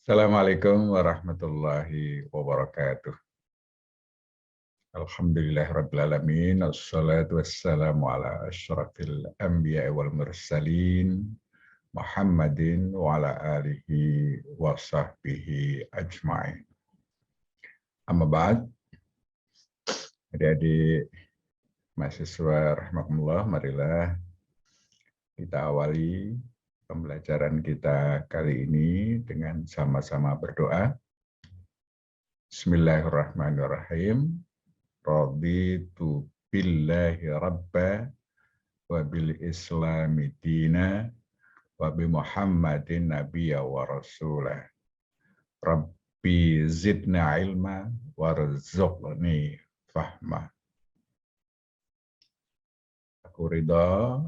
Assalamualaikum warahmatullahi wabarakatuh. Alhamdulillahirrabbilalamin. Assalatu wassalamu ala asyrafil anbiya wal mursalin. Muhammadin wa ala alihi wa sahbihi ajma'in. Amma ba'd. Adik-adik mahasiswa rahimakumullah, marilah kita awali pembelajaran kita kali ini dengan sama-sama berdoa. Bismillahirrahmanirrahim. Raditu billahi rabba wa bil islami dina wa bi muhammadin nabiyya wa rasulah. Rabbi zidna ilma warzuqni fahma. Aku ridha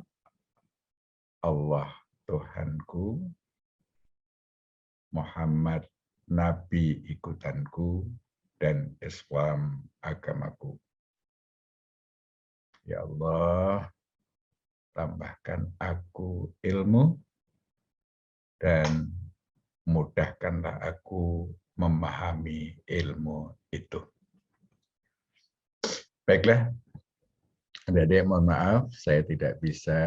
Allah Tuhanku, Muhammad Nabi ikutanku, dan Islam agamaku. Ya Allah, tambahkan aku ilmu dan mudahkanlah aku memahami ilmu itu. Baiklah, adik-adik mohon maaf, saya tidak bisa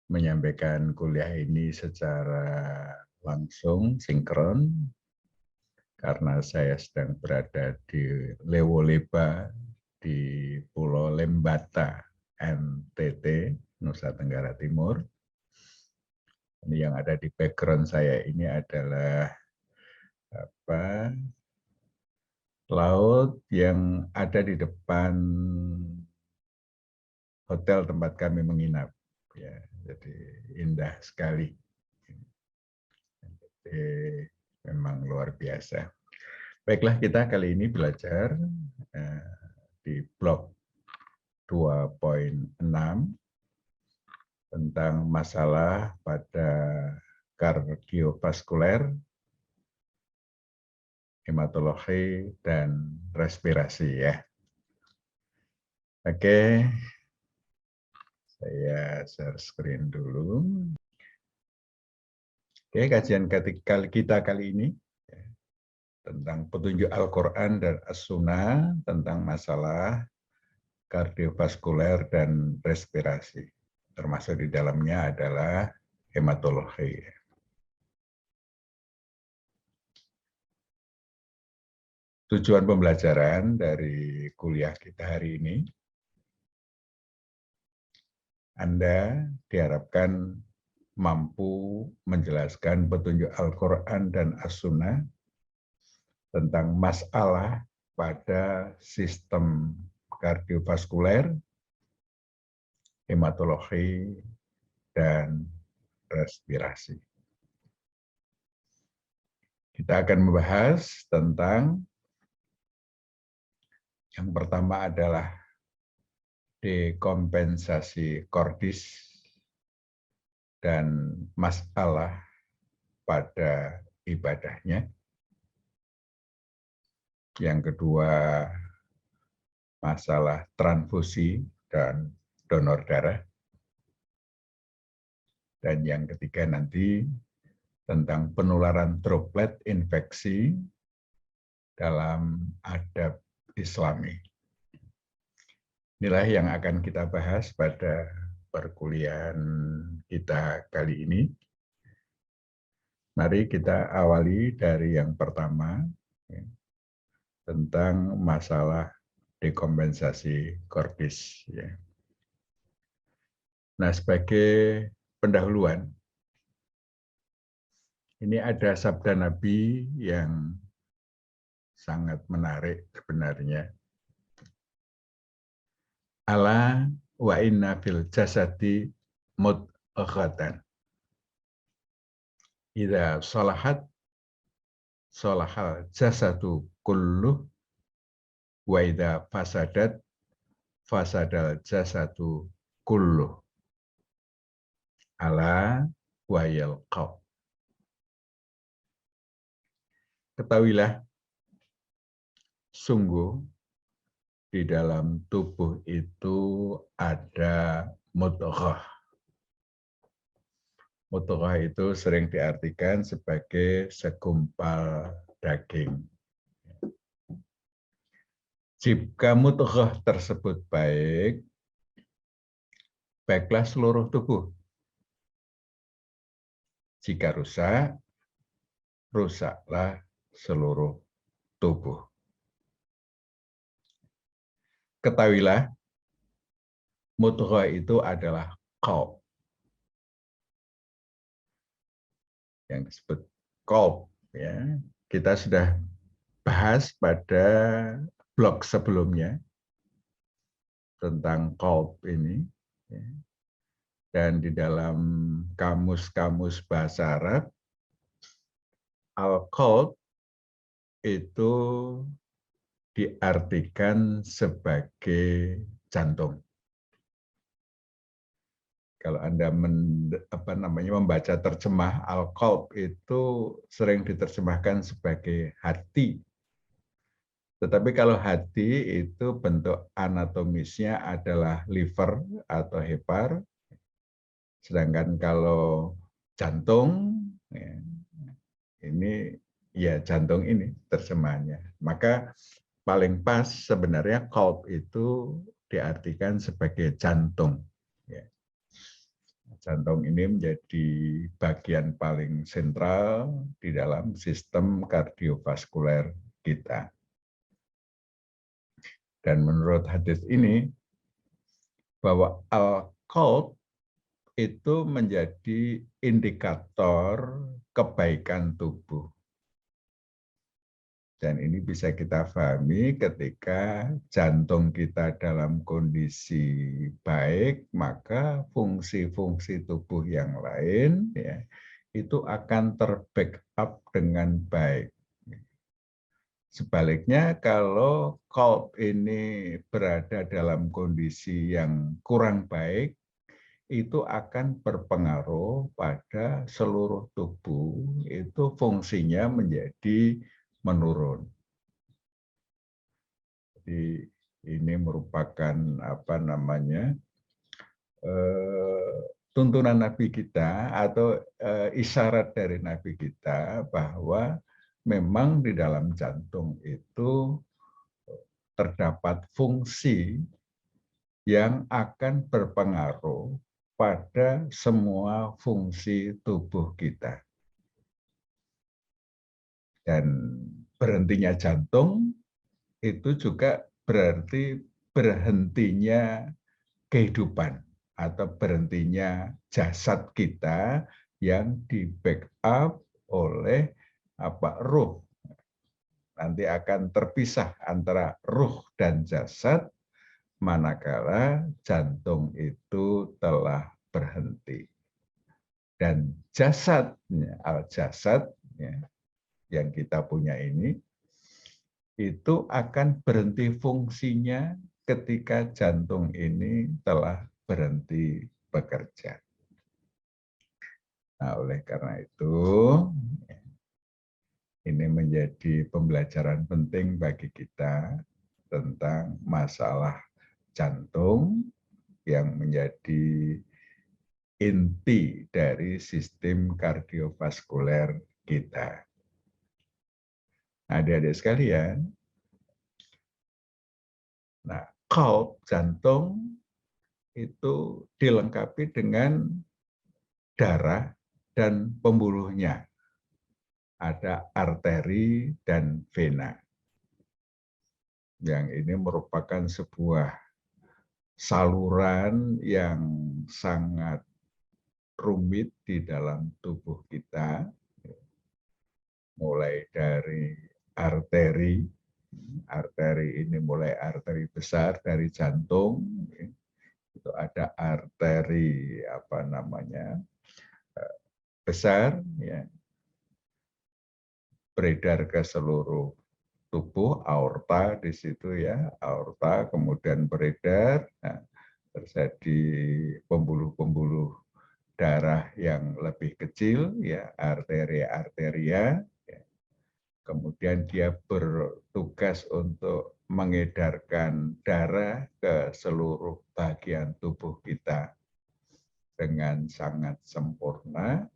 menyampaikan kuliah ini secara langsung, sinkron, karena saya sedang berada di Lewoleba, di Pulau Lembata, NTT, Nusa Tenggara Timur. Ini yang ada di background saya ini adalah laut yang ada di depan hotel tempat kami menginap. Ya, jadi indah sekali. Jadi, memang luar biasa. Baiklah, kita kali ini belajar di blok 2.6 tentang masalah pada kardiovaskuler, hematologi, dan respirasi ya. Oke, saya share screen dulu. Oke, kajian kita kali ini tentang petunjuk Al-Quran dan As-Sunnah tentang masalah kardiovaskuler dan respirasi. Termasuk di dalamnya adalah hematologi. Tujuan pembelajaran dari kuliah kita hari ini, Anda diharapkan mampu menjelaskan petunjuk Al-Quran dan As-Sunnah tentang masalah pada sistem kardiovaskuler, hematologi, dan respirasi. Kita akan membahas tentang yang pertama adalah dekompensasi kordis dan masalah pada ibadahnya. Yang kedua, masalah transfusi dan donor darah. Dan yang ketiga nanti tentang penularan droplet infeksi dalam adab Islami. Inilah yang akan kita bahas pada perkuliahan kita kali ini. Mari kita awali dari yang pertama, tentang masalah dekompensasi kordis. Nah, sebagai pendahuluan, ini ada sabda Nabi yang sangat menarik sebenarnya. Ala wa inna fil jasadi mudghatan. Idza salahat salahal jasadu kulluh wa idza fasadat fasadal jasadu kulluh. Ala wayal qalb. Ketahuilah, sungguh di dalam tubuh itu ada mudghah. Mudghah itu sering diartikan sebagai segumpal daging. Jika mudghah tersebut baik, baiklah seluruh tubuh. Jika rusak, rusaklah seluruh tubuh. Ketahuilah, mudghah itu adalah qalb, yang disebut qalb. Ya. Kita sudah bahas pada blog sebelumnya tentang qalb ini. Ya. Dan di dalam kamus-kamus bahasa Arab, al-qalb itu diartikan sebagai jantung. Kalau Anda membaca terjemah al-qalb itu sering diterjemahkan sebagai hati. Tetapi kalau hati itu bentuk anatomisnya adalah liver atau hepar. Sedangkan kalau jantung, ya, ini ya jantung ini terjemahannya. Maka paling pas sebenarnya qalb itu diartikan sebagai jantung. Ya. Jantung ini menjadi bagian paling sentral di dalam sistem kardiovaskuler kita. Dan menurut hadis ini, bahwa al-qalb itu menjadi indikator kebaikan tubuh. Dan ini bisa kita pahami ketika jantung kita dalam kondisi baik, maka fungsi-fungsi tubuh yang lain ya, itu akan terbackup dengan baik. Sebaliknya kalau qalb ini berada dalam kondisi yang kurang baik, itu akan berpengaruh pada seluruh tubuh, itu fungsinya menjadi menurun. Jadi ini merupakan tuntunan Nabi kita atau isyarat dari Nabi kita bahwa memang di dalam jantung itu terdapat fungsi yang akan berpengaruh pada semua fungsi tubuh kita. Dan berhentinya jantung itu juga berarti berhentinya kehidupan atau berhentinya jasad kita yang di-backup oleh ruh. Nanti akan terpisah antara ruh dan jasad manakala jantung itu telah berhenti. Dan jasadnya, al-jasad yang kita punya ini, itu akan berhenti fungsinya ketika jantung ini telah berhenti bekerja. Nah, oleh karena itu, ini menjadi pembelajaran penting bagi kita tentang masalah jantung yang menjadi inti dari sistem kardiovaskuler kita. Adik-adik sekalian, nah, qalb, jantung, itu dilengkapi dengan darah dan pembuluhnya. Ada arteri dan vena. Yang ini merupakan sebuah saluran yang sangat rumit di dalam tubuh kita. Mulai dari arteri, arteri ini mulai arteri besar dari jantung, itu ada arteri besar, ya, beredar ke seluruh tubuh, aorta di situ ya, aorta kemudian beredar, nah, terjadi pembuluh-pembuluh darah yang lebih kecil, ya, arteria, ya. Kemudian dia bertugas untuk mengedarkan darah ke seluruh bagian tubuh kita. dengan sangat sempurna.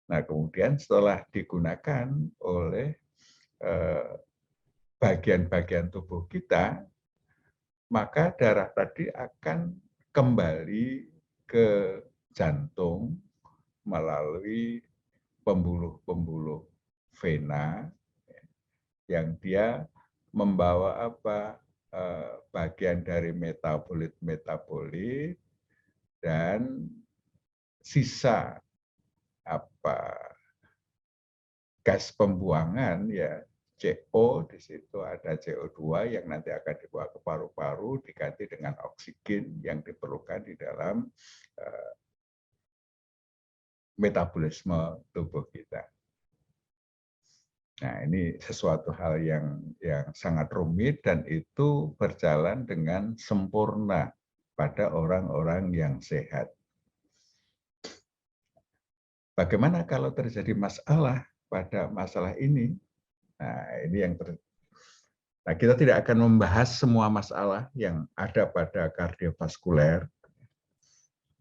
Nah, kemudian setelah digunakan oleh bagian-bagian tubuh kita, maka darah tadi akan kembali ke jantung melalui pembuluh-pembuluh vena yang dia membawa bagian dari metabolit-metabolit dan sisa gas pembuangan ya CO, di situ ada CO2 yang nanti akan dibawa ke paru-paru diganti dengan oksigen yang diperlukan di dalam metabolisme tubuh kita. Nah, ini sesuatu hal yang sangat rumit dan itu berjalan dengan sempurna pada orang-orang yang sehat. Bagaimana kalau terjadi masalah pada masalah ini? Nah, ini yang Nah, kita tidak akan membahas semua masalah yang ada pada kardiovaskuler.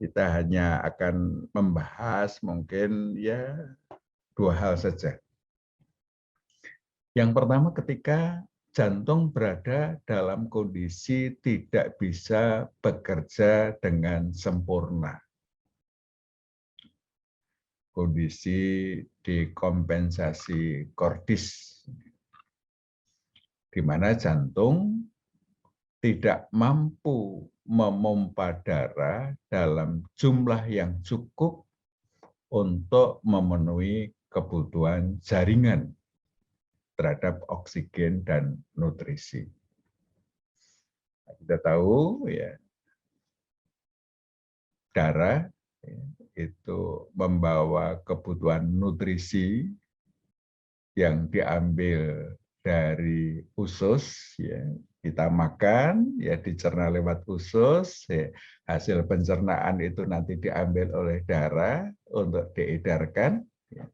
Kita hanya akan membahas mungkin ya 2 hal saja. Yang pertama, ketika jantung berada dalam kondisi tidak bisa bekerja dengan sempurna. Kondisi dekompensasi kordis, di mana jantung tidak mampu memompa darah dalam jumlah yang cukup untuk memenuhi kebutuhan jaringan terhadap oksigen dan nutrisi. Kita tahu ya, darah itu membawa kebutuhan nutrisi yang diambil dari usus, ya, kita makan, ya dicerna lewat usus, ya, hasil pencernaan itu nanti diambil oleh darah untuk diedarkan. Ya.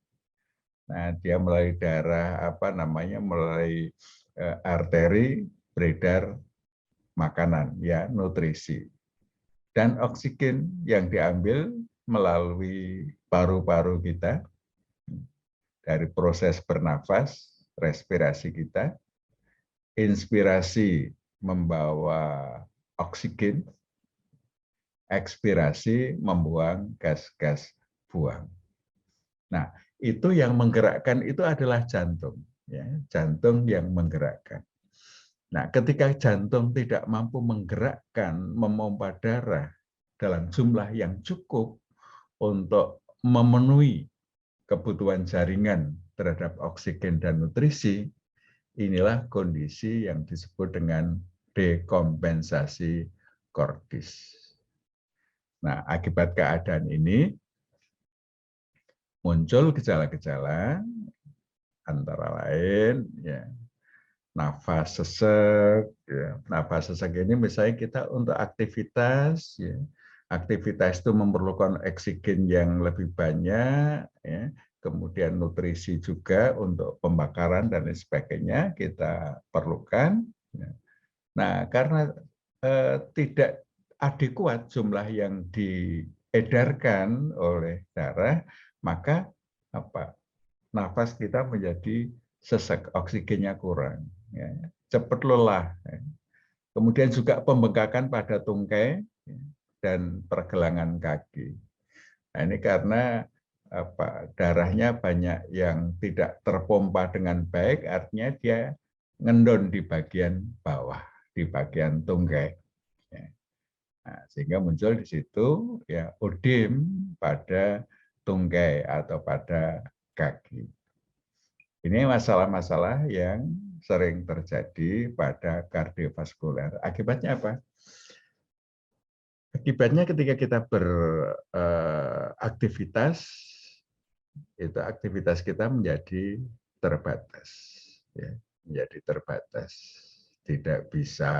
Nah, dia melalui darah melalui arteri beredar makanan, ya nutrisi, dan oksigen yang diambil melalui paru-paru kita dari proses bernafas, respirasi kita. Inspirasi membawa oksigen, ekspirasi membuang gas-gas buang. Nah, itu yang menggerakkan itu adalah jantung, ya, jantung yang menggerakkan. Nah, ketika jantung tidak mampu menggerakkan, memompa darah dalam jumlah yang cukup untuk memenuhi kebutuhan jaringan terhadap oksigen dan nutrisi, inilah kondisi yang disebut dengan dekompensasi kordis. Nah, akibat keadaan ini muncul gejala-gejala antara lain ya, nafas sesek. Ya. Nafas sesek ini misalnya kita untuk aktivitas, ya, aktivitas itu memerlukan oksigen yang lebih banyak, ya, kemudian nutrisi juga untuk pembakaran dan lain sebagainya kita perlukan. Ya. Nah, karena tidak adekuat jumlah yang diedarkan oleh darah, maka nafas kita menjadi sesek, oksigennya kurang, ya, cepat lelah. Ya. Kemudian juga pembengkakan pada tungkai ya, dan pergelangan kaki. Nah, ini karena darahnya banyak yang tidak terpompa dengan baik, artinya dia ngendon di bagian bawah, di bagian tungkai. Ya. Nah, sehingga muncul di situ ya ödem pada tungkai atau pada kaki. Ini masalah-masalah yang sering terjadi pada kardiovaskuler. Akibatnya apa? Akibatnya ketika kita beraktivitas, itu aktivitas kita menjadi terbatas, ya, menjadi terbatas. Tidak bisa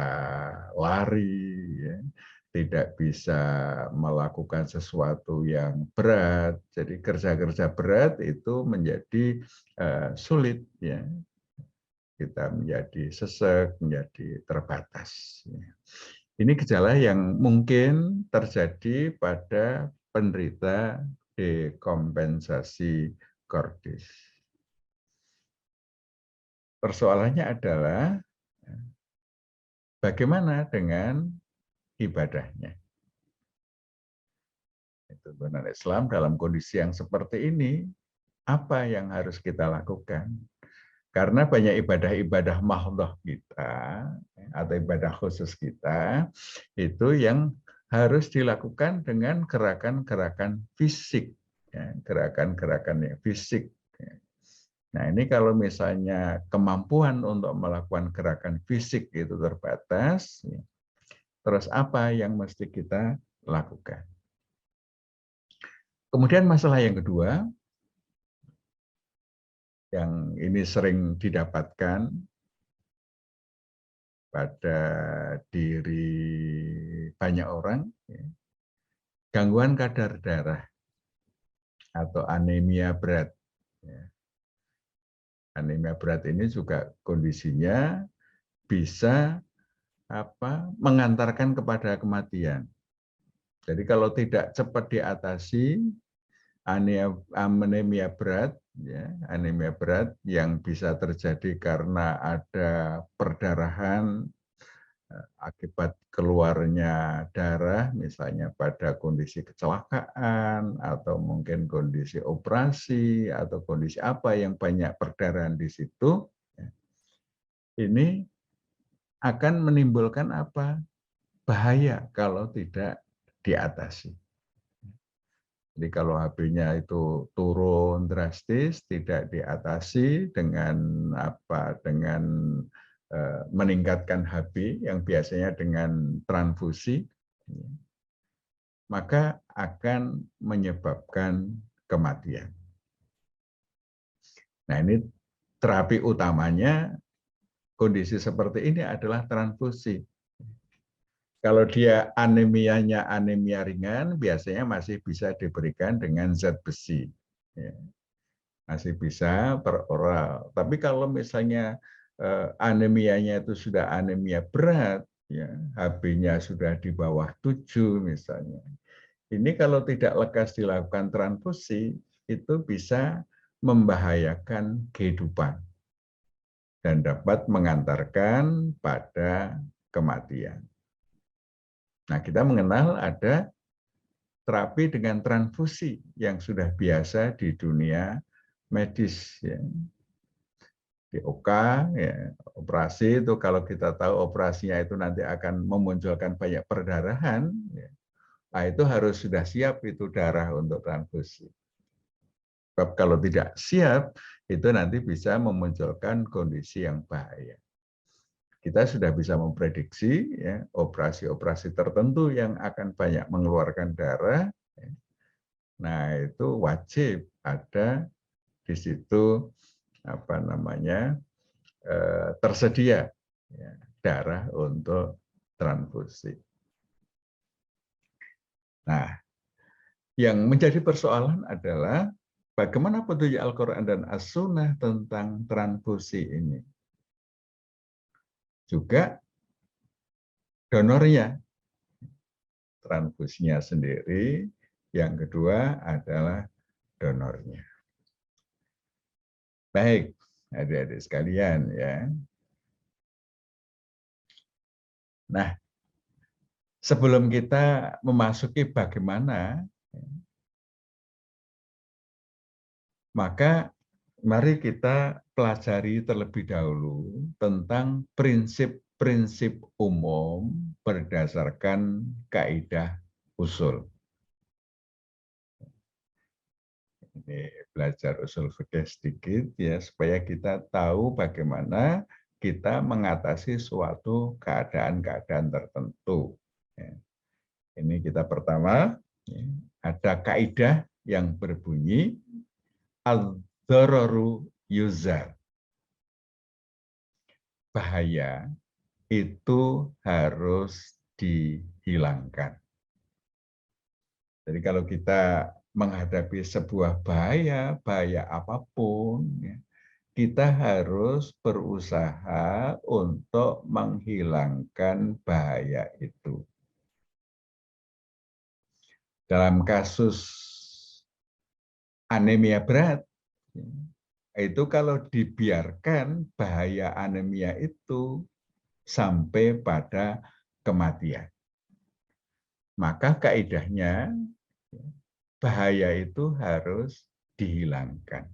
lari, ya, tidak bisa melakukan sesuatu yang berat. Jadi kerja-kerja berat itu menjadi sulit, ya. Kita menjadi sesek, menjadi terbatas. Ya. Ini gejala yang mungkin terjadi pada penderita dekompensasi kordis. Persoalannya adalah bagaimana dengan ibadahnya. Tuntunan Islam dalam kondisi yang seperti ini, apa yang harus kita lakukan? Karena banyak ibadah-ibadah mahdhah kita atau ibadah khusus kita itu yang harus dilakukan dengan gerakan-gerakan fisik, ya, gerakan-gerakan yang fisik. Nah, ini kalau misalnya kemampuan untuk melakukan gerakan fisik itu terbatas, ya, terus apa yang mesti kita lakukan? Kemudian masalah yang kedua, yang ini sering didapatkan pada diri banyak orang, ya, gangguan kadar darah atau anemia berat. Ya. Anemia berat ini juga kondisinya bisa mengantarkan kepada kematian. Jadi kalau tidak cepat diatasi, anemia berat, ya, anemia berat yang bisa terjadi karena ada perdarahan akibat keluarnya darah, misalnya pada kondisi kecelakaan atau mungkin kondisi operasi atau kondisi apa yang banyak perdarahan di situ, ini akan menimbulkan bahaya kalau tidak diatasi. Jadi kalau HB-nya itu turun drastis, tidak diatasi dengan dengan meningkatkan HB yang biasanya dengan transfusi, maka akan menyebabkan kematian. Nah, ini terapi utamanya kondisi seperti ini adalah transfusi. Kalau dia anemianya anemia ringan, biasanya masih bisa diberikan dengan zat besi. Ya, masih bisa per oral. Tapi kalau misalnya anemianya itu sudah anemia berat, ya, HB-nya sudah di bawah 7 misalnya. Ini kalau tidak lekas dilakukan transfusi, itu bisa membahayakan kehidupan dan dapat mengantarkan pada kematian. Nah, kita mengenal ada terapi dengan transfusi yang sudah biasa di dunia medis. Ya. Di OK, ya, operasi itu kalau kita tahu operasinya itu nanti akan memunculkan banyak perdarahan, ya, nah itu harus sudah siap itu darah untuk transfusi. Sebab kalau tidak siap, itu nanti bisa memunculkan kondisi yang bahaya. Kita sudah bisa memprediksi ya, operasi-operasi tertentu yang akan banyak mengeluarkan darah. Ya. Nah, itu wajib ada di situ tersedia ya, darah untuk transfusi. Nah, yang menjadi persoalan adalah bagaimana petunjuk Al-Quran dan As-Sunnah tentang transfusi ini. Juga donornya, transfusinya sendiri. Yang kedua adalah donornya. Baik, adik-adik sekalian ya. Nah, sebelum kita memasuki bagaimana, maka mari kita pelajari terlebih dahulu tentang prinsip-prinsip umum berdasarkan kaidah usul. Ini belajar usul fikih sedikit ya supaya kita tahu bagaimana kita mengatasi suatu keadaan-keadaan tertentu. Ya. Ini kita pertama ya, ada kaidah yang berbunyi ad-dhararu yuzal. Bahaya itu harus dihilangkan. Jadi kalau kita menghadapi sebuah bahaya apapun, ya, kita harus berusaha untuk menghilangkan bahaya itu. Dalam kasus anemia berat, itu kalau dibiarkan bahaya anemia itu sampai pada kematian. Maka kaidahnya bahaya itu harus dihilangkan.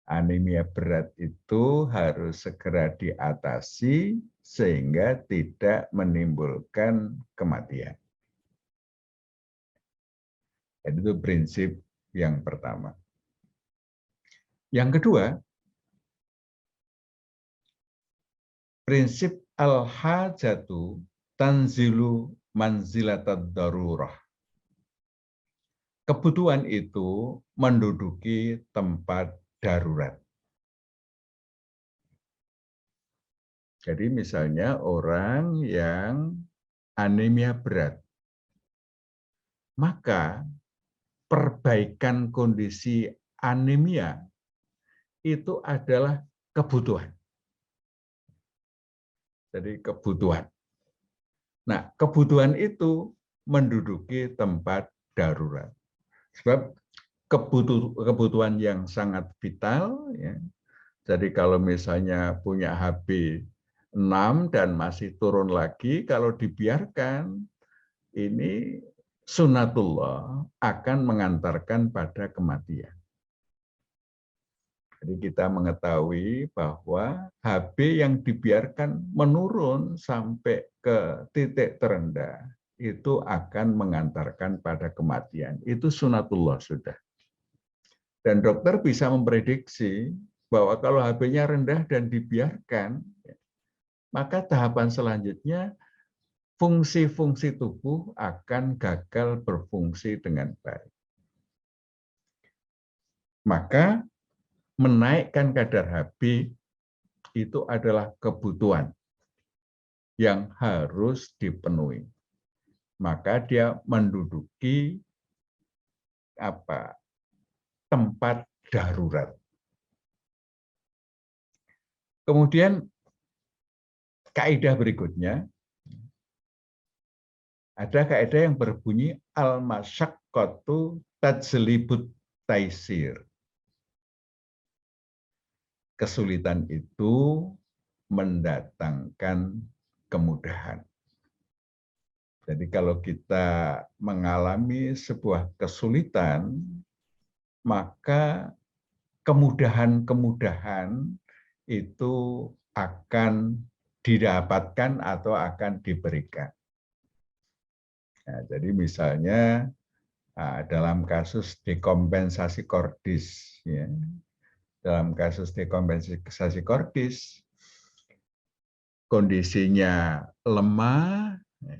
Anemia berat itu harus segera diatasi sehingga tidak menimbulkan kematian. Jadi itu prinsip yang pertama. Yang kedua, prinsip al-hajatu tanzilu manzilatad darurah. Kebutuhan itu menduduki tempat darurat. Jadi misalnya orang yang anemia berat, maka perbaikan kondisi anemia itu adalah kebutuhan. Jadi kebutuhan. Nah, kebutuhan itu menduduki tempat darurat. Sebab kebutuhan yang sangat vital, ya. Jadi kalau misalnya punya HB 6 dan masih turun lagi, kalau dibiarkan, ini sunatullah akan mengantarkan pada kematian. Jadi kita mengetahui bahwa HB yang dibiarkan menurun sampai ke titik terendah, itu akan mengantarkan pada kematian. Itu sunatullah sudah. Dan dokter bisa memprediksi bahwa kalau HB-nya rendah dan dibiarkan, maka tahapan selanjutnya fungsi-fungsi tubuh akan gagal berfungsi dengan baik. Maka menaikkan kadar HB itu adalah kebutuhan yang harus dipenuhi. Maka dia menduduki tempat darurat. Kemudian kaidah berikutnya, ada kaidah yang berbunyi al-masyaqqatu tajlibut taisir. Kesulitan itu mendatangkan kemudahan. Jadi kalau kita mengalami sebuah kesulitan, maka kemudahan-kemudahan itu akan didapatkan atau akan diberikan. Nah, jadi misalnya dalam kasus dekompensasi kordis, ya, dalam kasus dekompensasi kordis, kondisinya lemah, ya,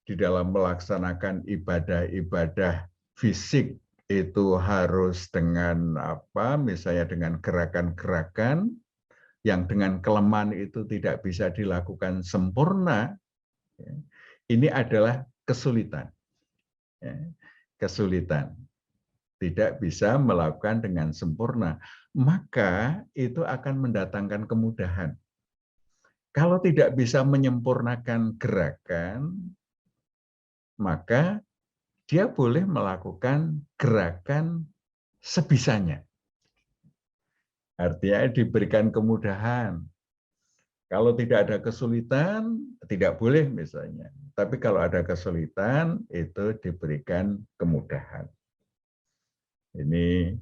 di dalam melaksanakan ibadah-ibadah fisik itu harus dengan misalnya dengan gerakan-gerakan yang dengan kelemahan itu tidak bisa dilakukan sempurna, ya, ini adalah kesulitan. Ya, kesulitan. Tidak bisa melakukan dengan sempurna. Maka itu akan mendatangkan kemudahan. Kalau tidak bisa menyempurnakan gerakan, maka dia boleh melakukan gerakan sebisanya. Artinya diberikan kemudahan. Kalau tidak ada kesulitan, tidak boleh misalnya. Tapi kalau ada kesulitan, itu diberikan kemudahan. Ini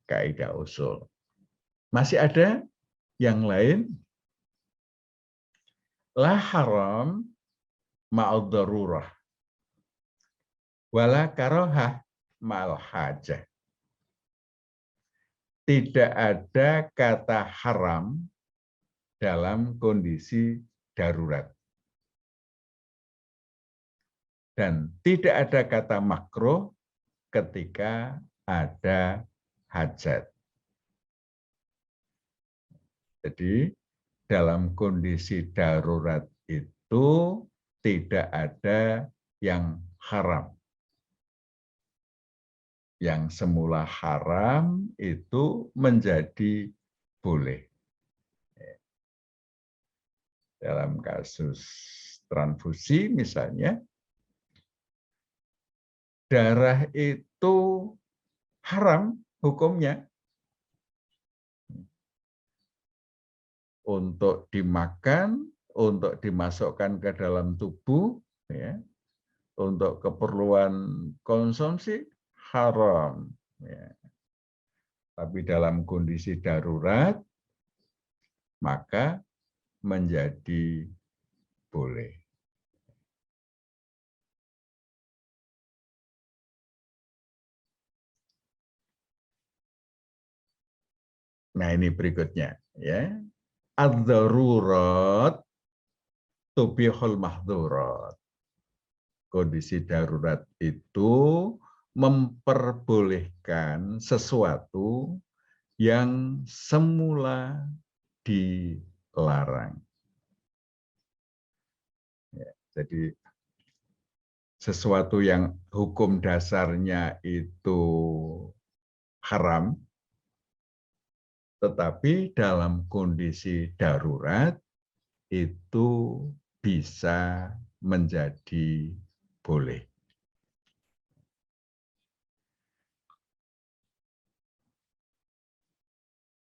kaidah usul. Masih ada yang lain? La haram ma'ad darurah. Wala karohah ma'al hajah. Tidak ada kata haram dalam kondisi darurat. Dan tidak ada kata makruh ketika ada hajat. Jadi dalam kondisi darurat itu tidak ada yang haram. yang semula haram itu menjadi boleh. Dalam kasus transfusi misalnya, darah itu haram hukumnya untuk dimakan, untuk dimasukkan ke dalam tubuh, ya, untuk keperluan konsumsi haram. Ya. Tapi dalam kondisi darurat, maka menjadi boleh. Nah ini berikutnya, ya. Ad-darurat tubihul mahdzurat. Kondisi darurat itu memperbolehkan sesuatu yang semula dilarang. Ya, jadi sesuatu yang hukum dasarnya itu haram, tetapi dalam kondisi darurat itu bisa menjadi boleh.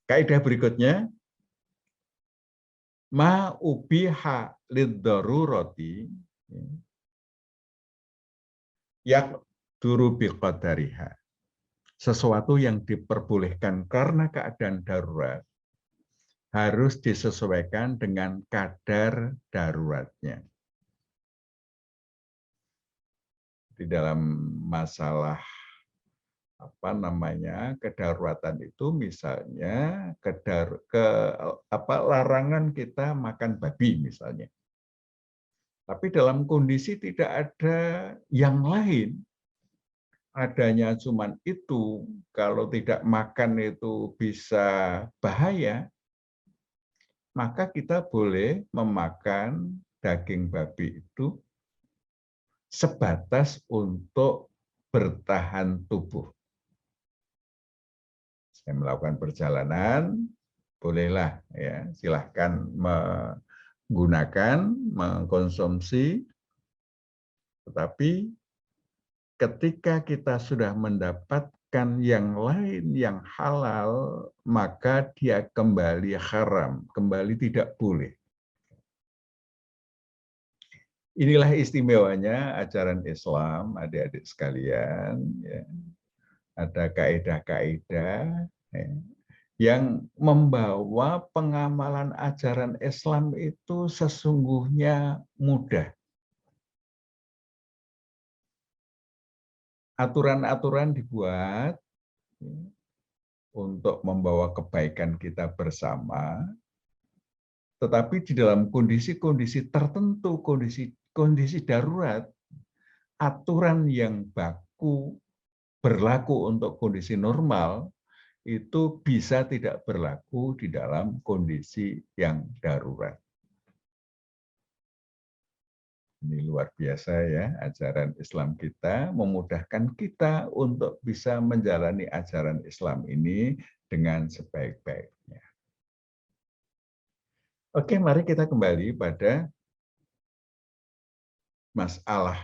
Kaidah berikutnya, ma ubiha lid-darurati yak duru biqadariha. Sesuatu yang diperbolehkan karena keadaan darurat harus disesuaikan dengan kadar daruratnya. Di dalam masalah kedaruratan itu misalnya larangan kita makan babi misalnya. Tapi dalam kondisi tidak ada yang lain, adanya cuman itu, kalau tidak makan itu bisa bahaya, maka kita boleh memakan daging babi itu sebatas untuk bertahan tubuh. Saya melakukan perjalanan, bolehlah ya, silahkan menggunakan, mengkonsumsi, tetapi ketika kita sudah mendapatkan yang lain yang halal, maka dia kembali haram, kembali tidak boleh. Inilah istimewanya ajaran Islam, adik-adik sekalian. Ya. Ada kaidah-kaidah ya, yang membawa pengamalan ajaran Islam itu sesungguhnya mudah. Aturan-aturan dibuat ya, untuk membawa kebaikan kita bersama, tetapi di dalam kondisi-kondisi tertentu, kondisi darurat, aturan yang baku berlaku untuk kondisi normal itu bisa tidak berlaku di dalam kondisi yang darurat. Ini luar biasa ya, ajaran Islam kita memudahkan kita untuk bisa menjalani ajaran Islam ini dengan sebaik-baiknya. Oke, mari kita kembali pada masalah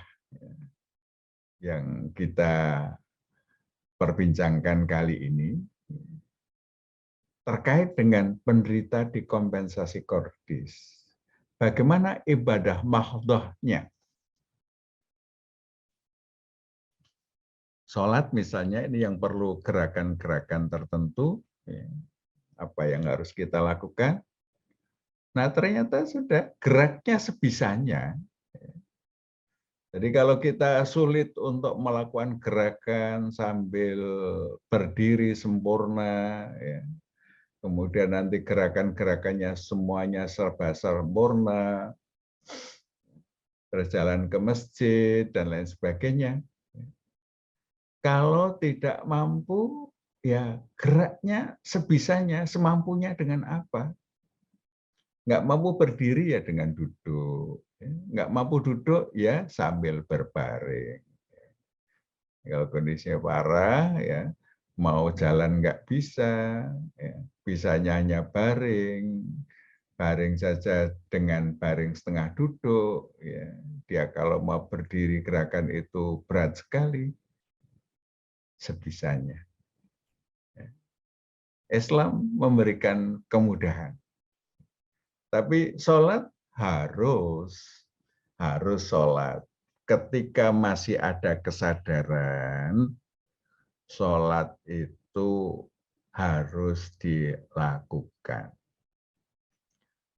yang kita perbincangkan kali ini terkait dengan penderita dikompensasi kordis. Bagaimana ibadah mahdhahnya? Sholat misalnya ini yang perlu gerakan-gerakan tertentu, ya, apa yang harus kita lakukan? Nah ternyata sudah geraknya sebisanya. Jadi kalau kita sulit untuk melakukan gerakan sambil berdiri sempurna, ya, kemudian nanti gerakan-gerakannya semuanya serba sempurna, berjalan ke masjid, dan lain sebagainya. Kalau tidak mampu, ya geraknya sebisanya, semampunya dengan apa? Nggak mampu berdiri ya dengan duduk. Nggak mampu duduk ya sambil berbaring. Kalau kondisinya parah, ya mau jalan nggak bisa, ya, bisanya hanya baring, baring saja dengan baring setengah duduk, ya. Dia kalau mau berdiri gerakan itu berat sekali, sebisanya. Ya. Islam memberikan kemudahan, tapi sholat harus sholat. Ketika masih ada kesadaran, sholat itu harus dilakukan.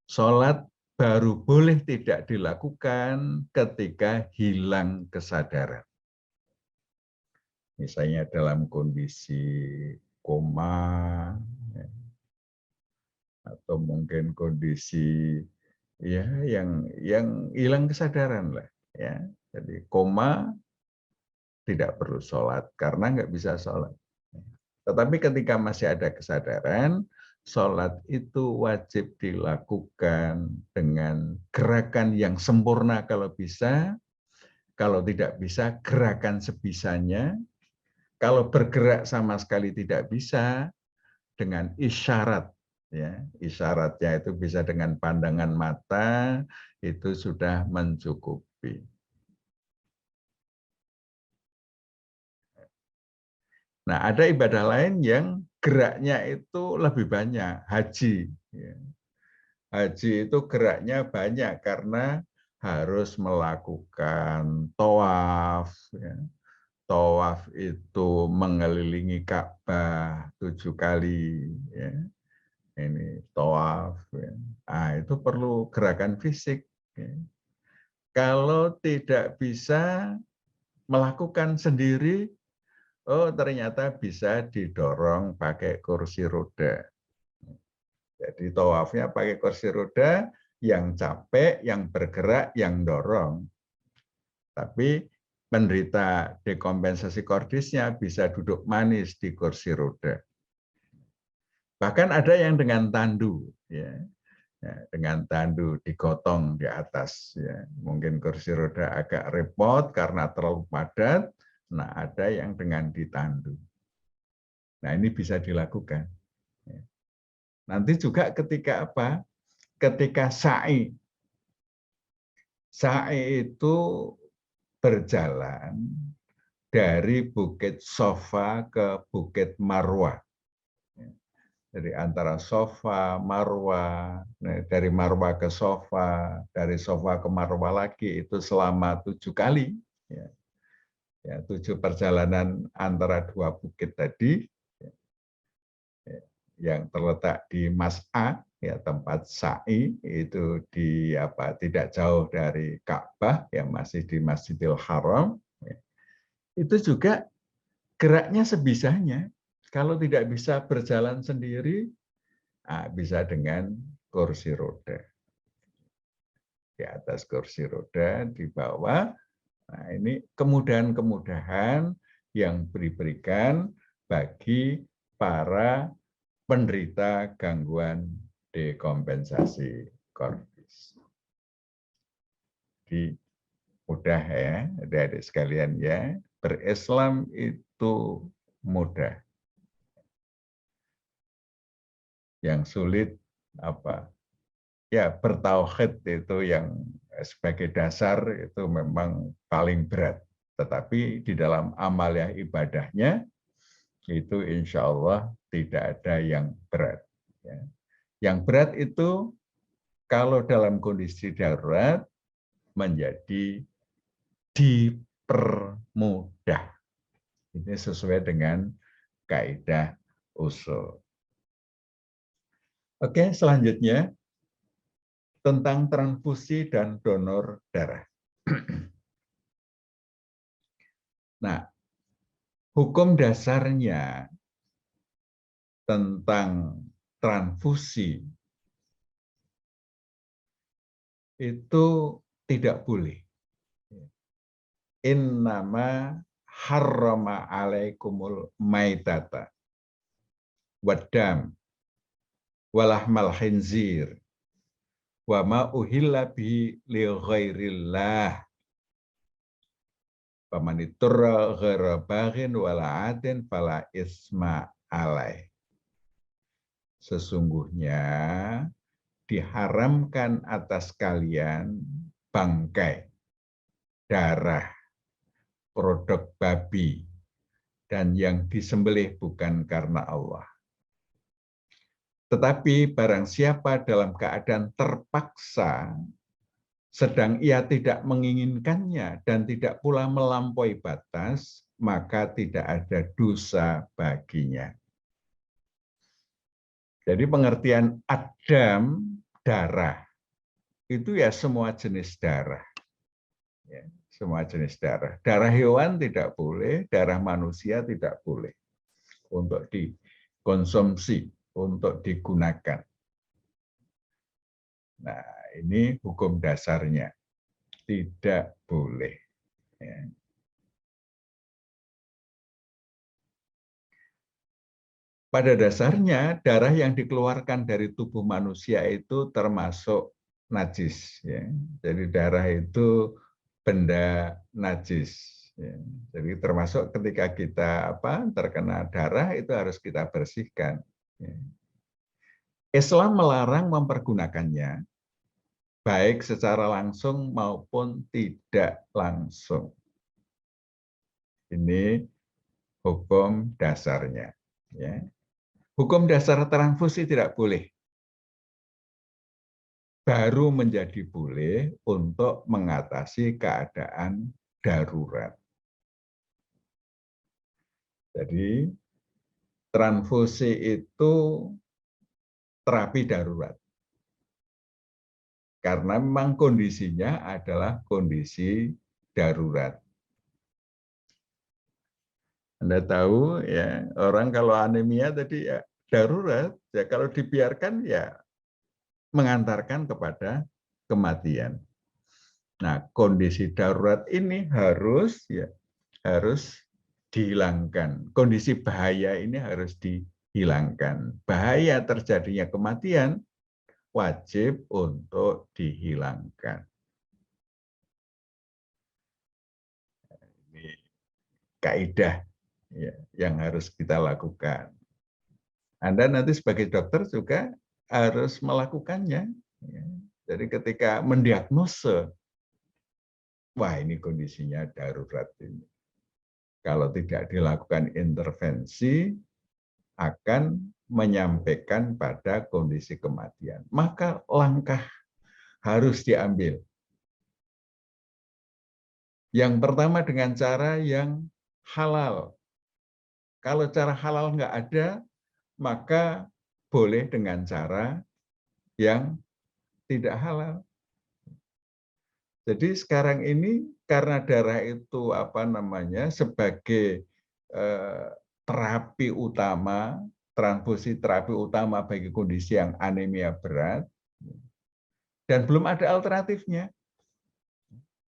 Sholat baru boleh tidak dilakukan ketika hilang kesadaran. Misalnya dalam kondisi koma, atau mungkin kondisi ya yang hilang kesadaran lah, ya. Jadi koma tidak perlu sholat karena nggak bisa sholat. Tetapi ketika masih ada kesadaran, sholat itu wajib dilakukan dengan gerakan yang sempurna kalau bisa. Kalau tidak bisa, gerakan sebisanya. Kalau bergerak sama sekali tidak bisa, dengan isyarat. Ya, isyaratnya itu bisa dengan pandangan mata, itu sudah mencukupi. Nah, ada ibadah lain yang geraknya itu lebih banyak, haji. Haji itu geraknya banyak karena harus melakukan tawaf. Tawaf itu mengelilingi Ka'bah 7 kali. Ya. Ini tawaf. Ya. Nah, itu perlu gerakan fisik. Ya. Kalau tidak bisa melakukan sendiri, oh ternyata bisa didorong pakai kursi roda. Jadi tawafnya pakai kursi roda, yang capek, yang bergerak, yang dorong. Tapi penderita dekompensasi kordisnya bisa duduk manis di kursi roda. Bahkan ada yang dengan tandu, ya. Ya, dengan tandu digotong di atas. Ya. Mungkin kursi roda agak repot karena terlalu padat. Nah, ada yang dengan ditandu. Nah, ini bisa dilakukan. Nanti juga ketika apa? Ketika sa'i. Sa'i itu berjalan dari Bukit Sofa ke Bukit Marwah. Jadi antara Sofa, Marwah, dari Marwah ke Sofa, dari Sofa ke Marwah lagi itu selama 7 kali. Ya, 7 perjalanan antara dua bukit tadi yang terletak di Mas'a, ya tempat sa'i itu di tidak jauh dari Ka'bah yang masih di Masjidil Haram. Itu juga geraknya sebisanya. Kalau tidak bisa berjalan sendiri, bisa dengan kursi roda. Di atas kursi roda, di bawah. Nah, ini kemudahan-kemudahan yang diberikan bagi para penderita gangguan dekompensasi kordis. Jadi mudah ya, adik-adik sekalian ya. Berislam itu mudah. Yang sulit apa? Ya, bertauhid itu yang sebagai dasar itu memang paling berat. Tetapi di dalam amalia ibadahnya itu insya Allah tidak ada yang berat. Yang berat itu kalau dalam kondisi darurat menjadi dipermudah. Ini sesuai dengan kaidah usul. Oke, selanjutnya tentang transfusi dan donor darah. Nah, hukum dasarnya tentang transfusi itu tidak boleh. Innama harrama alaikumul maitata waddam walahmal khinzir wa ma uhilla bihi li ghairillah. Pamaniturra ghaira baghin wala adin fala isma alaih. Sesungguhnya diharamkan atas kalian bangkai, darah, produk babi, dan yang disembelih bukan karena Allah. Tetapi barang siapa dalam keadaan terpaksa, sedang ia tidak menginginkannya dan tidak pula melampaui batas, maka tidak ada dosa baginya. Jadi pengertian adam, darah, itu ya semua jenis darah. Ya, semua jenis darah. Darah hewan tidak boleh, darah manusia tidak boleh untuk dikonsumsi, untuk digunakan. Nah, ini hukum dasarnya. Tidak boleh. Ya. Pada dasarnya, darah yang dikeluarkan dari tubuh manusia itu termasuk najis. Ya. Jadi darah itu benda najis. Ya. Jadi termasuk ketika kita terkena darah itu harus kita bersihkan. Ya. Islam melarang mempergunakannya, baik secara langsung maupun tidak langsung. Ini hukum dasarnya. Ya. Hukum dasar transfusi tidak boleh. Baru menjadi boleh untuk mengatasi keadaan darurat. Jadi transfusi itu terapi darurat. Karena memang kondisinya adalah kondisi darurat. Anda tahu ya, orang kalau anemia tadi ya darurat, ya kalau dibiarkan ya mengantarkan kepada kematian. Nah, kondisi darurat ini harus dihilangkan. Kondisi bahaya ini harus dihilangkan. Bahaya terjadinya kematian wajib untuk dihilangkan. Ini kaidah ya, yang harus kita lakukan. Anda nanti sebagai dokter juga harus melakukannya. Ya. Jadi ketika mendiagnose, wah ini kondisinya darurat ini. Kalau tidak dilakukan intervensi, akan menyampaikan pada kondisi kematian. Maka langkah harus diambil. Yang pertama dengan cara yang halal. Kalau cara halal nggak ada, maka boleh dengan cara yang tidak halal. Jadi sekarang ini karena darah itu sebagai terapi utama, transfusi terapi utama bagi kondisi yang anemia berat, dan belum ada alternatifnya.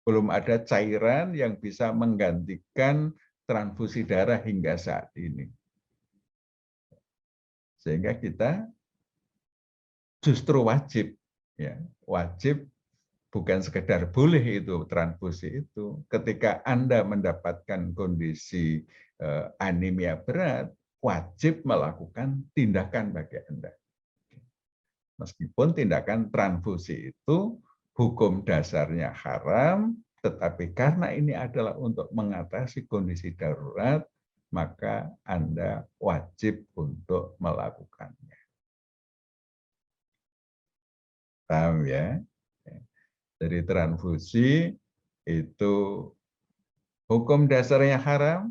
Belum ada cairan yang bisa menggantikan transfusi darah hingga saat ini. Sehingga kita justru wajib, ya, wajib bukan sekedar boleh itu transfusi itu. Ketika Anda mendapatkan kondisi anemia berat, wajib melakukan tindakan bagi Anda. Meskipun tindakan transfusi itu hukum dasarnya haram, tetapi karena ini adalah untuk mengatasi kondisi darurat, maka Anda wajib untuk melakukannya. Paham ya? Jadi transfusi itu hukum dasarnya haram,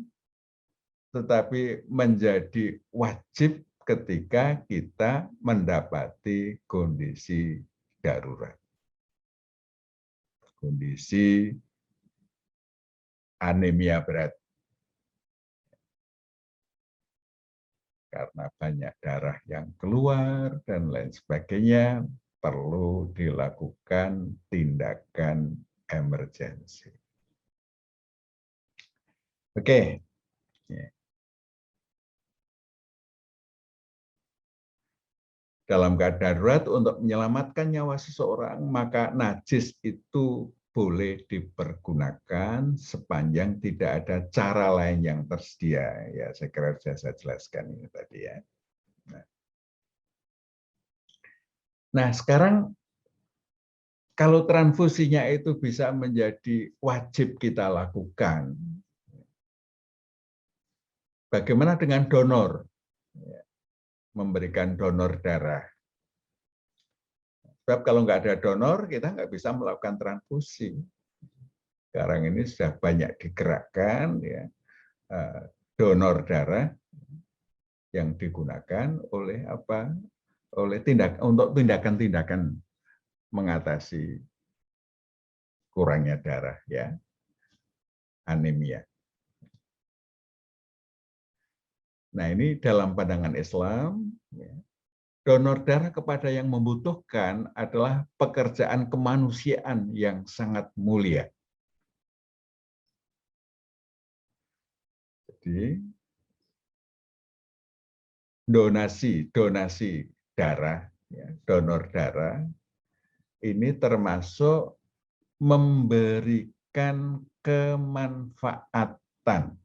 tetapi menjadi wajib ketika kita mendapati kondisi darurat. Kondisi anemia berat. Karena banyak darah yang keluar dan lain sebagainya, perlu dilakukan tindakan emergensi. Oke. Dalam keadaan darurat untuk menyelamatkan nyawa seseorang, maka najis itu boleh dipergunakan sepanjang tidak ada cara lain yang tersedia. Ya, saya kira sudah saya jelaskan ini tadi ya. Nah, sekarang kalau transfusinya itu bisa menjadi wajib kita lakukan, bagaimana dengan donor? Memberikan donor darah. Sebab kalau nggak ada donor, kita nggak bisa melakukan transfusi. Sekarang ini sudah banyak digerakkan, ya, donor darah yang digunakan oleh apa? Oleh untuk tindakan-tindakan mengatasi kurangnya darah, ya, anemia. Nah, ini dalam pandangan Islam, ya, donor darah kepada yang membutuhkan adalah pekerjaan kemanusiaan yang sangat mulia. Jadi donasi darah, ya, donor darah ini termasuk memberikan kemanfaatan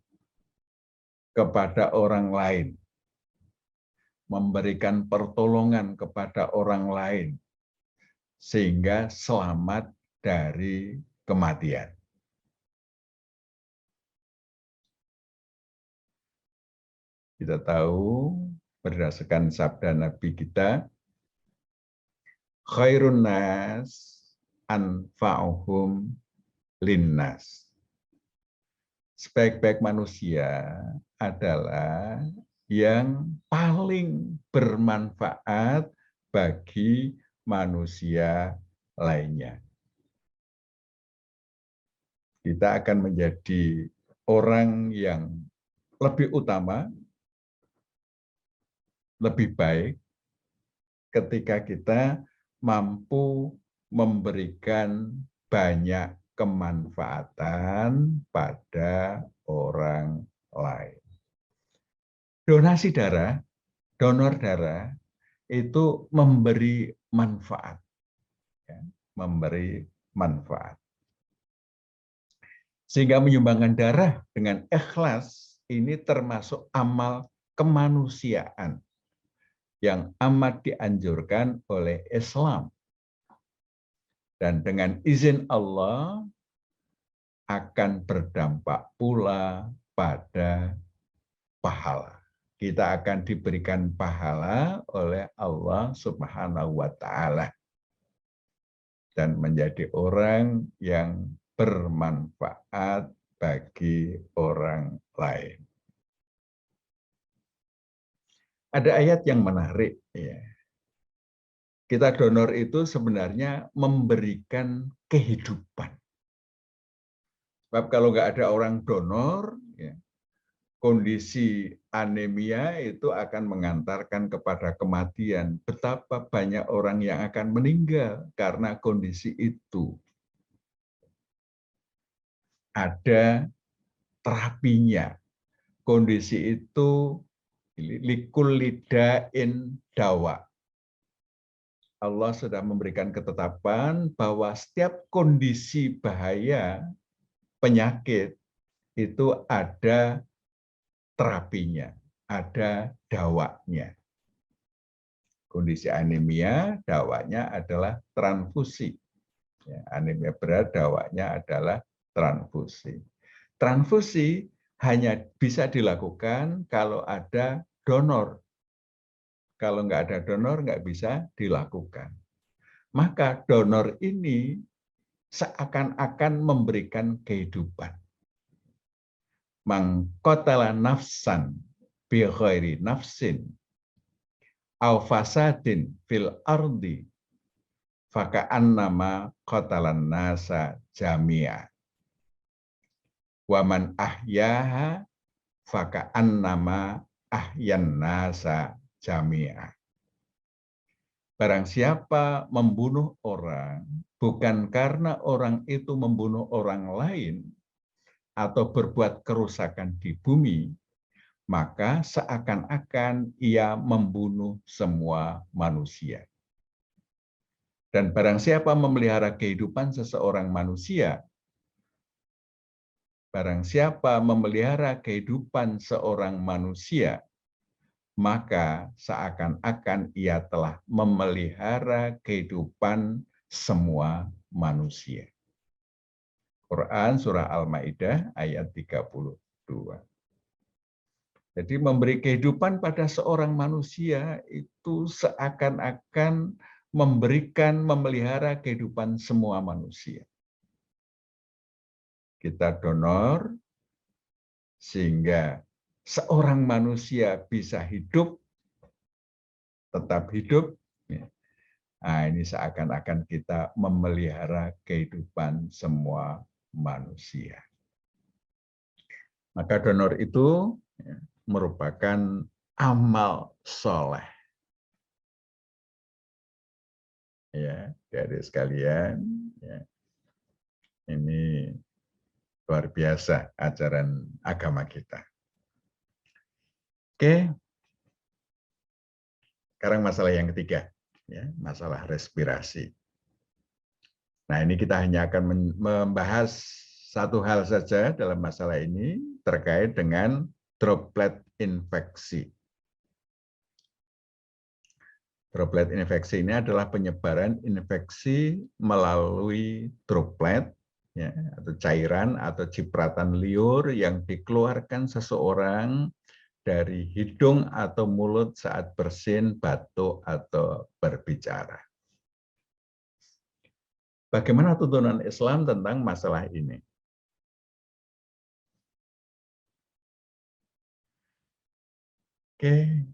kepada orang lain, memberikan pertolongan kepada orang lain, sehingga selamat dari kematian. Kita tahu berdasarkan sabda Nabi kita, khairun nas anfa'uhum linnas. Sebaik-baik manusia adalah yang paling bermanfaat bagi manusia lainnya. Kita akan menjadi orang yang lebih utama, lebih baik ketika kita mampu memberikan banyak kemanfaatan pada orang lain. Donasi darah, donor darah itu memberi manfaat, ya, memberi manfaat. Sehingga menyumbangkan darah dengan ikhlas ini termasuk amal kemanusiaan yang amat dianjurkan oleh Islam. Dan dengan izin Allah akan berdampak pula pada pahala. Kita akan diberikan pahala oleh Allah Subhanahu wa Ta'ala dan menjadi orang yang bermanfaat bagi orang lain. Ada ayat yang menarik, ya. Kita donor itu sebenarnya memberikan kehidupan. Sebab kalau nggak ada orang donor, ya, kondisi anemia itu akan mengantarkan kepada kematian. Betapa banyak orang yang akan meninggal karena kondisi itu. Ada terapinya. Kondisi itu likul lidain dawa. Allah sudah memberikan ketetapan bahwa setiap kondisi bahaya penyakit itu ada terapinya, ada dawanya. Kondisi anemia, dawanya adalah transfusi. Ya, anemia berat, dawanya adalah transfusi. Transfusi hanya bisa dilakukan kalau ada donor. Kalau nggak ada donor, nggak bisa dilakukan. Maka donor ini seakan-akan memberikan kehidupan. Man qatala nafsan bi ghairi nafsin aw fasadin fil ardi faka'annama qatalan nasa jami'a. Wa man ahyaha faka'annama ahyan nasa jami'a. Barang siapa membunuh orang bukan karena orang itu membunuh orang lain atau berbuat kerusakan di bumi, maka seakan-akan ia membunuh semua manusia. Dan barang siapa memelihara kehidupan seseorang manusia, barang siapa memelihara kehidupan seorang manusia, maka seakan-akan ia telah memelihara kehidupan semua manusia. Quran Surah Al-Ma'idah ayat 32. Jadi memberi kehidupan pada seorang manusia itu seakan-akan memelihara kehidupan semua manusia. Kita donor sehingga seorang manusia bisa hidup, tetap hidup. Nah, ini seakan-akan kita memelihara kehidupan semua manusia. Maka donor itu merupakan amal soleh. Ya, dari sekalian, ya, ini luar biasa ajaran agama kita. Oke, sekarang masalah yang ketiga, ya, masalah respirasi. Nah, ini kita hanya akan membahas satu hal saja dalam masalah ini terkait dengan droplet infeksi. Droplet infeksi ini adalah penyebaran infeksi melalui droplet, ya, atau cairan atau cipratan liur yang dikeluarkan seseorang dari hidung atau mulut saat bersin, batuk, atau berbicara. Bagaimana tuntunan Islam tentang masalah ini? Oke.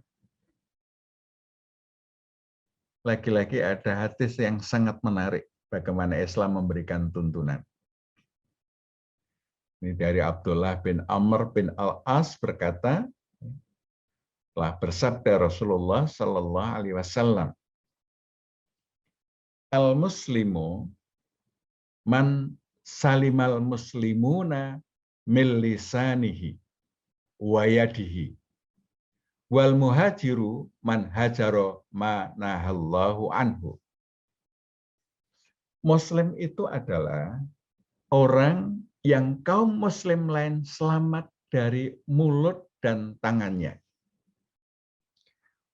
Lagi-lagi ada hadis yang sangat menarik bagaimana Islam memberikan tuntunan. Ini dari Abdullah bin Amr bin Al-As berkata, telah bersabda Rasulullah Sallallahu Alaihi Wasallam, al-muslimu man salimal muslimuna min lisanihi wa yadihi wal muhajiru man hajaro ma nahallahu anhu. Muslim itu adalah orang yang kaum muslim lain selamat dari mulut dan tangannya.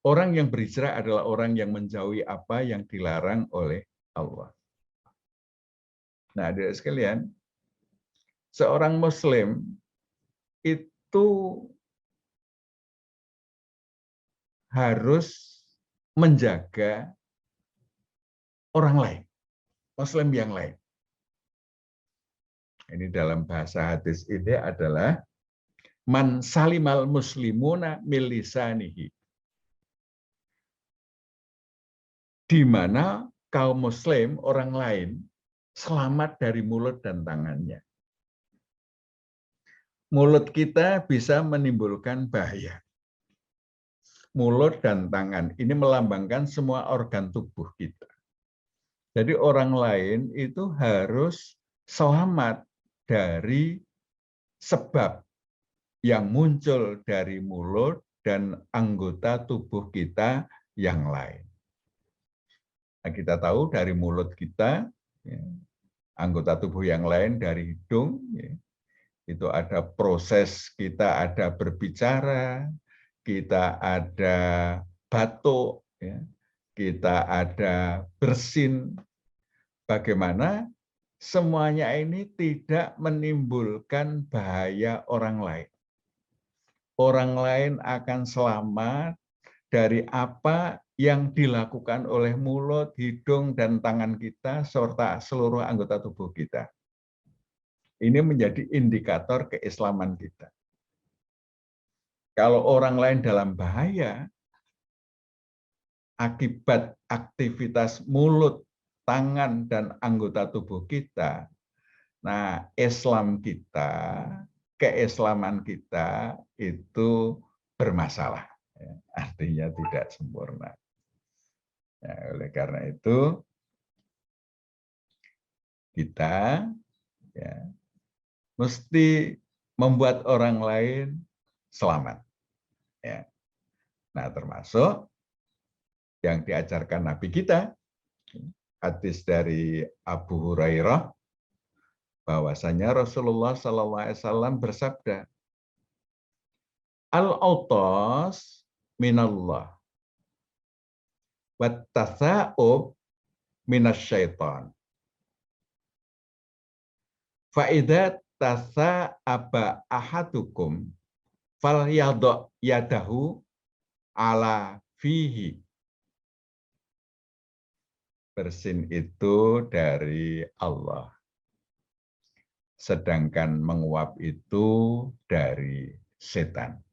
Orang yang berhijrah adalah orang yang menjauhi apa yang dilarang oleh Allah. Nah, adik sekalian, seorang muslim itu harus menjaga orang lain, muslim yang lain. Ini dalam bahasa hadis ini adalah man salimal muslimuna min lisanihi. Di mana kaum muslim, orang lain, selamat dari mulut dan tangannya. Mulut kita bisa menimbulkan bahaya. Mulut dan tangan ini melambangkan semua organ tubuh kita. Jadi orang lain itu harus selamat dari sebab yang muncul dari mulut dan anggota tubuh kita yang lain. Nah, kita tahu dari mulut kita, ya, anggota tubuh yang lain dari hidung, ya, itu ada proses, kita ada berbicara, kita ada batuk, ya, kita ada bersin. Bagaimana semuanya ini tidak menimbulkan bahaya orang lain. Orang lain akan selamat dari apa yang dilakukan oleh mulut, hidung, dan tangan kita, serta seluruh anggota tubuh kita. Ini menjadi indikator keislaman kita. Kalau orang lain dalam bahaya, akibat aktivitas mulut, tangan, dan anggota tubuh kita, nah Islam kita, keislaman kita itu bermasalah. Artinya tidak sempurna. Ya, oleh karena itu kita, ya, mesti membuat orang lain selamat. Ya. Nah, termasuk yang diajarkan Nabi kita, hadis dari Abu Hurairah bahwasanya Rasulullah SAW bersabda, al-autas minallah, wat tatsa'ub minasyaiton. Fa idza tasa'aba ahadukum falyadha yadahu ala fihi. Bersin itu dari Allah. Sedangkan menguap itu dari setan.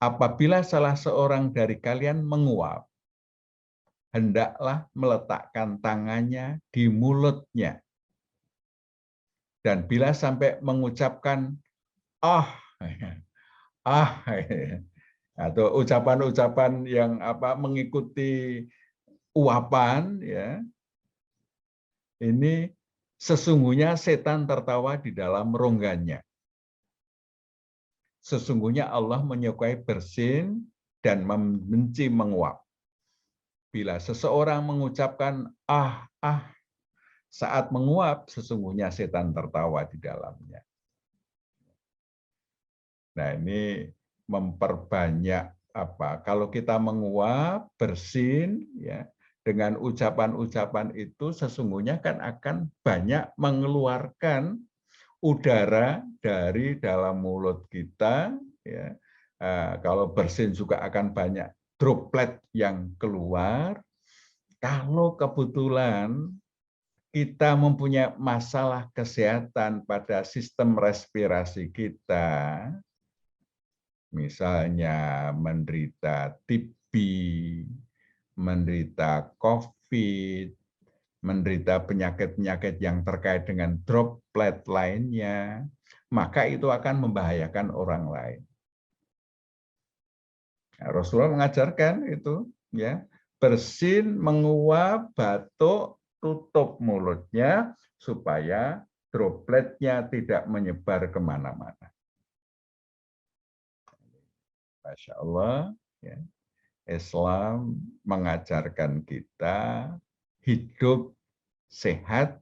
Apabila salah seorang dari kalian menguap, hendaklah meletakkan tangannya di mulutnya. Dan bila sampai mengucapkan ah, atau ucapan-ucapan yang mengikuti uapan, ya, ini sesungguhnya setan tertawa di dalam rongganya. Sesungguhnya Allah menyukai bersin dan membenci menguap. Bila seseorang mengucapkan saat menguap, sesungguhnya setan tertawa di dalamnya. Nah, ini memperbanyak kalau kita menguap, bersin, ya, dengan ucapan-ucapan itu sesungguhnya kan akan banyak mengeluarkan udara dari dalam mulut kita, ya. Kalau bersin juga akan banyak droplet yang keluar. Kalau kebetulan kita mempunyai masalah kesehatan pada sistem respirasi kita, misalnya menderita TB, menderita COVID, menderita penyakit-penyakit yang terkait dengan droplet lainnya, maka itu akan membahayakan orang lain. Nah, Rasulullah mengajarkan itu, ya, bersin, menguap, batuk, tutup mulutnya supaya dropletnya tidak menyebar kemana-mana. Masya Allah, ya. Islam mengajarkan kita hidup sehat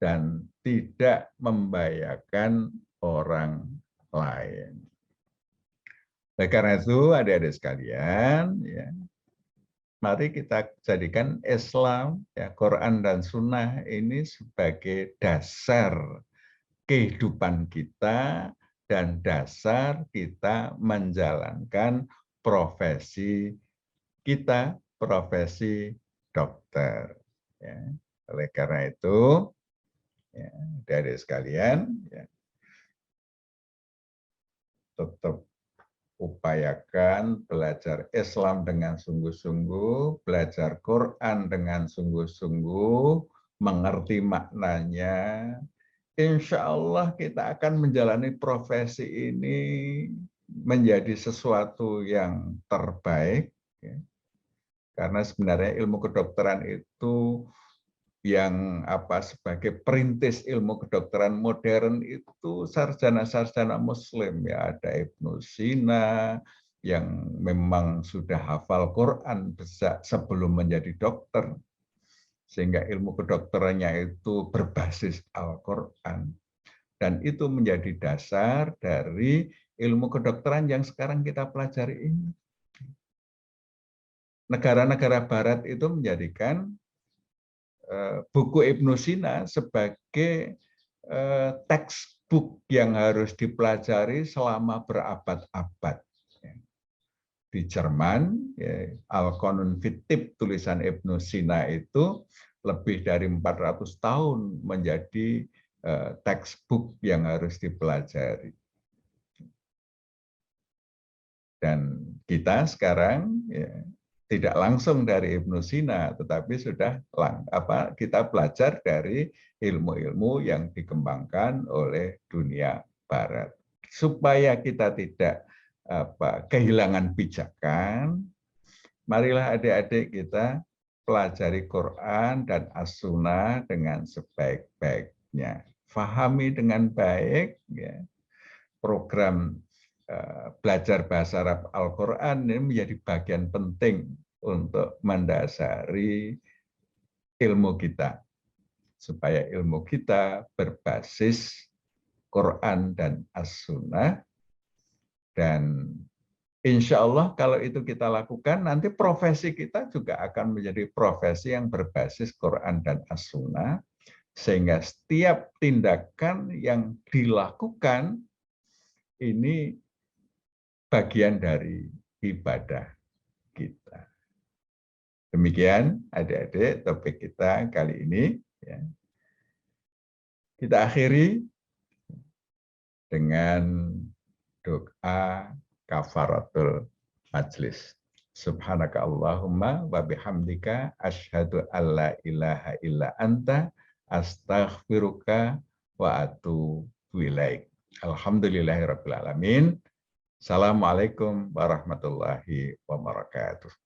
dan tidak membahayakan orang lain. Oleh karena itu, adik-adik sekalian, ya, mari kita jadikan Islam, ya, Quran dan Sunnah ini sebagai dasar kehidupan kita dan dasar kita menjalankan profesi kita, profesi dokter. Ya. Oleh karena itu, ya, dari sekalian, ya, tetap upayakan belajar Islam dengan sungguh-sungguh, belajar Quran dengan sungguh-sungguh, mengerti maknanya. Insya Allah kita akan menjalani profesi ini menjadi sesuatu yang terbaik. Ya. Karena sebenarnya ilmu kedokteran itu yang sebagai perintis ilmu kedokteran modern itu sarjana-sarjana muslim, ya, ada Ibnu Sina yang memang sudah hafal Quran sebelum menjadi dokter, sehingga ilmu kedokterannya itu berbasis Al-Quran, dan itu menjadi dasar dari ilmu kedokteran yang sekarang kita pelajari ini. Negara-negara barat itu menjadikan buku Ibnu Sina sebagai textbook yang harus dipelajari selama berabad-abad. Di Jerman, ya, Al-Qanun fit Tibb tulisan Ibnu Sina itu lebih dari 400 tahun menjadi textbook yang harus dipelajari. Dan kita sekarang, ya, tidak langsung dari Ibnu Sina, tetapi sudah kita belajar dari ilmu-ilmu yang dikembangkan oleh dunia barat. Supaya kita tidak kehilangan pijakan, marilah adik-adik kita pelajari Quran dan As-Sunnah dengan sebaik-baiknya. Fahami dengan baik, ya, program belajar bahasa Arab Al-Quran ini menjadi bagian penting untuk mendasari ilmu kita, supaya ilmu kita berbasis Quran dan As-Sunnah, dan insya Allah kalau itu kita lakukan, nanti profesi kita juga akan menjadi profesi yang berbasis Quran dan As-Sunnah, sehingga setiap tindakan yang dilakukan ini bagian dari ibadah kita. Demikian adik-adik topik kita kali ini. Ya. Kita akhiri dengan doa kafaratul majlis. Subhanaka Allahumma wa bihamdika asyhadu alla ilaha illa anta astaghfiruka wa atubu ilaik. Alhamdulillahirabbil alamin. Assalamualaikum warahmatullahi wabarakatuh.